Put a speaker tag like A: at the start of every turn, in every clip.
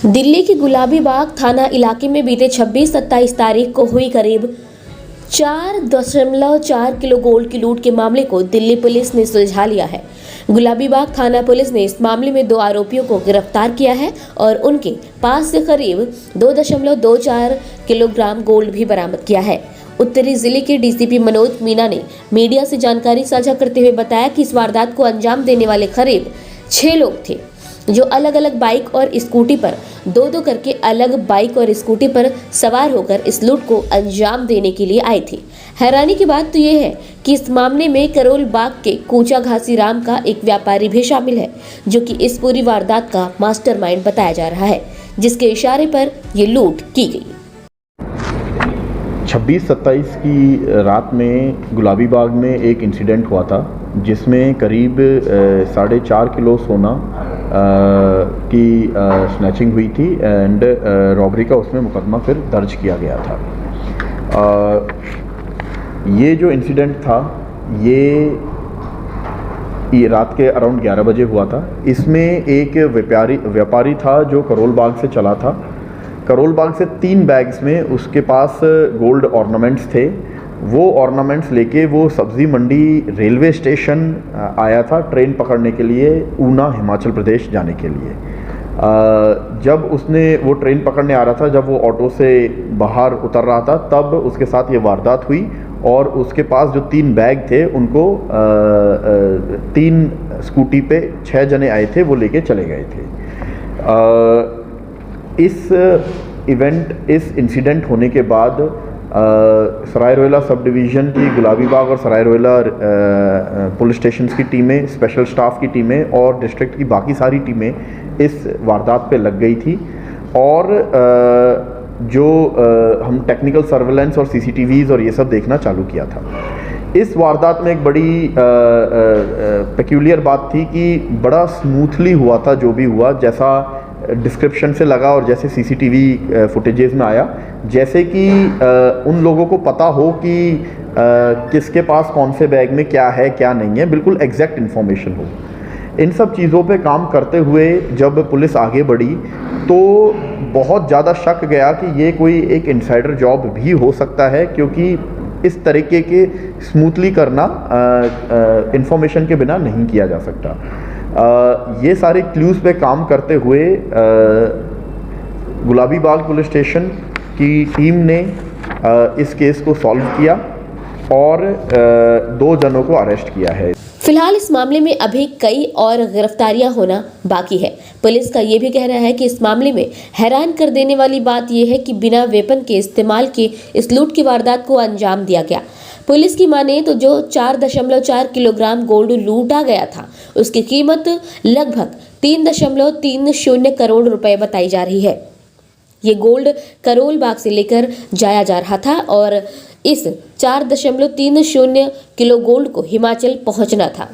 A: दिल्ली के गुलाबी बाग थाना इलाके में बीते 26-27 तारीख को हुई करीब 4.4 किलो गोल्ड की लूट के मामले को दिल्ली पुलिस ने सुलझा लिया है। गुलाबी बाग थाना पुलिस ने इस मामले में 2 आरोपियों को गिरफ्तार किया है और उनके पास से करीब 2.24 किलोग्राम गोल्ड भी बरामद किया है। उत्तरी जिले के डीसीपी मनोज मीना ने मीडिया से जानकारी साझा करते हुए बताया कि इस वारदात को अंजाम देने वाले करीब 6 लोग थे, जो अलग अलग बाइक और स्कूटी पर दो करके अलग बाइक और स्कूटी पर सवार होकर इस लूट को अंजाम देने के लिए आए थे। हैरानी की बात तो ये है कि इस मामले में करोल बाग के कूचा घासी राम का एक व्यापारी भी शामिल है, जो कि इस पूरी वारदात का मास्टरमाइंड बताया जा रहा है, जिसके इशारे पर ये लूट की गई।
B: 26-27 की रात में गुलाबी बाग में एक इंसिडेंट हुआ था, जिसमें करीब 4.5 किलो सोना की स्नैचिंग हुई थी एंड रॉबरी का उसमें मुकदमा फिर दर्ज किया गया था। ये जो इंसिडेंट था ये रात के अराउंड 11 बजे हुआ था। इसमें एक व्यापारी था जो करोल बाग से चला था। करोल बाग से 3 बैग्स में उसके पास गोल्ड ऑर्नामेंट्स थे। वो ऑर्नामेंट्स लेके वो सब्ज़ी मंडी रेलवे स्टेशन आया था ट्रेन पकड़ने के लिए, ऊना हिमाचल प्रदेश जाने के लिए। जब उसने वो ट्रेन पकड़ने आ रहा था, जब वो ऑटो से बाहर उतर रहा था, तब उसके साथ ये वारदात हुई और उसके पास जो 3 बैग थे उनको 3 स्कूटी पे 6 जने आए थे, वो लेके चले गए थे। इस इंसिडेंट होने के बाद सराय रोहिला सब डिवीज़न की गुलाबी बाग और सराय रोहिला पुलिस स्टेशन की टीमें, स्पेशल स्टाफ की टीमें और डिस्ट्रिक्ट की बाकी सारी टीमें इस वारदात पे लग गई थी और हम टेक्निकल सर्वेलेंस और सीसीटीवीज़ और ये सब देखना चालू किया था। इस वारदात में एक बड़ी पेक्यूलियर बात थी कि बड़ा स्मूथली हुआ था जो भी हुआ, जैसा डिस्क्रिप्शन से लगा और जैसे सीसीटीवी फुटेजेस में आया, जैसे कि उन लोगों को पता हो कि किसके पास कौन से बैग में क्या है क्या नहीं है, बिल्कुल एग्जैक्ट इन्फॉर्मेशन हो। इन सब चीज़ों पे काम करते हुए जब पुलिस आगे बढ़ी तो बहुत ज़्यादा शक गया कि ये कोई एक इनसाइडर जॉब भी हो सकता है, क्योंकि इस तरीके के स्मूथली करना इन्फॉर्मेशन के बिना नहीं किया जा सकता। ये सारे क्लूज़ पे काम करते हुए गुलाबी बाग पुलिस स्टेशन की टीम ने इस केस को सॉल्व किया और 2 जनों को अरेस्ट किया है।
A: फिलहाल इस मामले में अभी कई और गिरफ्तारियां होना बाकी है। पुलिस का ये भी कहना है कि इस मामले में हैरान कर देने वाली बात यह है कि बिना वेपन के इस्तेमाल के इस लूट की वारदात को अंजाम दिया गया। पुलिस की माने तो जो 4.4 किलोग्राम गोल्ड लूटा गया था, उसकी कीमत लगभग 3.30 करोड़ रुपए बताई जा रही है। ये गोल्ड करोल बाग से लेकर जाया जा रहा था और इस 4.30 किलो गोल्ड को हिमाचल पहुंचना था।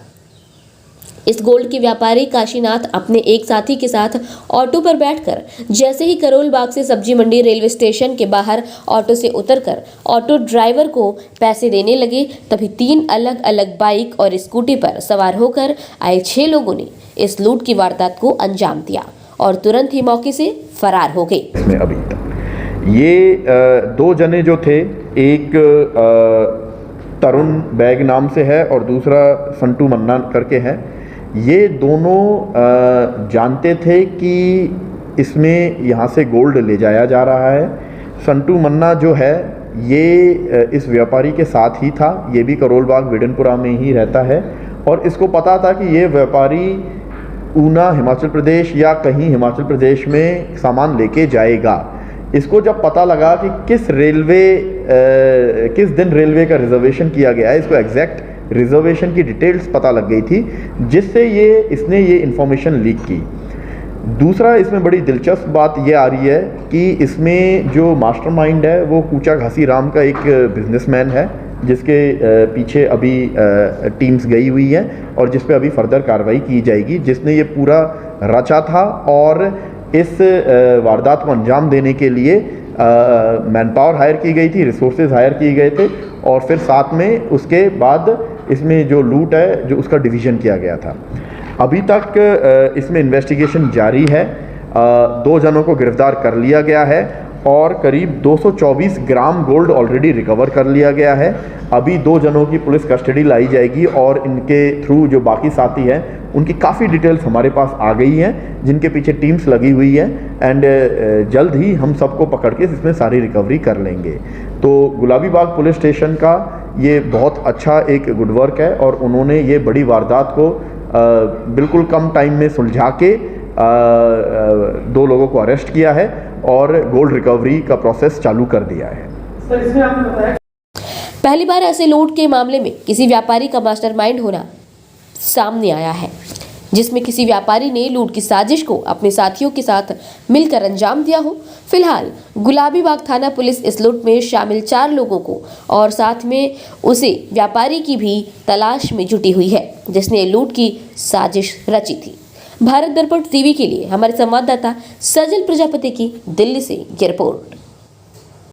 A: इस गोल्ड के व्यापारी काशीनाथ अपने एक साथी के साथ ऑटो पर बैठकर जैसे ही करोल बाग से सब्जी मंडी रेलवे स्टेशन के बाहर ऑटो से उतरकर ऑटो ड्राइवर को पैसे देने लगे, तभी 3 अलग अलग बाइक और स्कूटी पर सवार होकर आए 6 लोगों ने इस लूट की वारदात को अंजाम दिया और तुरंत ही मौके से फरार हो गए।
B: इसमें अभी तक ये 2 जने जो थे, एक तरुण बैग नाम से है और दूसरा संटू मन्ना करके है। ये दोनों जानते थे कि इसमें यहाँ से गोल्ड ले जाया जा रहा है। संटू मन्ना जो है ये इस व्यापारी के साथ ही था, ये भी करोल बाग विडनपुरा में ही रहता है और इसको पता था कि ये व्यापारी ऊना हिमाचल प्रदेश या कहीं हिमाचल प्रदेश में सामान लेके जाएगा। इसको जब पता लगा कि किस दिन रेलवे का रिजर्वेशन किया गया है, इसको एग्जैक्ट रिजर्वेशन की डिटेल्स पता लग गई थी, जिससे इसने ये इन्फॉर्मेशन लीक की। दूसरा इसमें बड़ी दिलचस्प बात ये आ रही है कि इसमें जो मास्टरमाइंड है वो कूचा घासी राम का एक बिजनेसमैन है, जिसके पीछे अभी टीम्स गई हुई हैं और जिस पे अभी फर्दर कार्रवाई की जाएगी, जिसने ये पूरा रचा था और इस वारदात को अंजाम देने के लिए मैन पावर हायर की गई थी, रिसोर्सेज हायर किए गए थे और फिर साथ में उसके बाद इसमें जो लूट है जो उसका डिवीज़न किया गया था। अभी तक इसमें इन्वेस्टिगेशन जारी है। 2 जनों को गिरफ्तार कर लिया गया है और करीब 224 ग्राम गोल्ड ऑलरेडी रिकवर कर लिया गया है। अभी 2 जनों की पुलिस कस्टडी लाई जाएगी और इनके थ्रू जो बाकी साथी हैं उनकी काफ़ी डिटेल्स हमारे पास आ गई हैं, जिनके पीछे टीम्स लगी हुई है एंड जल्द ही हम सबको पकड़ के इसमें सारी रिकवरी कर लेंगे। तो गुलाबी बाग पुलिस स्टेशन का ये बहुत अच्छा एक गुड वर्क है और उन्होंने ये बड़ी वारदात को बिल्कुल कम टाइम में सुलझा के 2 लोगों को अरेस्ट किया है और गोल्ड रिकवरी का प्रोसेस चालू कर दिया है।
C: सर, इसमें आपने बताया
A: पहली बार ऐसे लूट के मामले में किसी व्यापारी का मास्टरमाइंड होना सामने आया है, जिसमें किसी व्यापारी ने लूट की साजिश को अपने साथियों के साथ मिलकर अंजाम दिया हो। फिलहाल गुलाबी बाग थाना पुलिस इस लूट में शामिल 4 लोगों को और साथ में उसे व्यापारी की भी तलाश में जुटी हुई है, जिसने लूट की साजिश रची थी। भारत दर्पण टीवी के लिए हमारे संवाददाता सजल प्रजापति की दिल्ली से ये रिपोर्ट।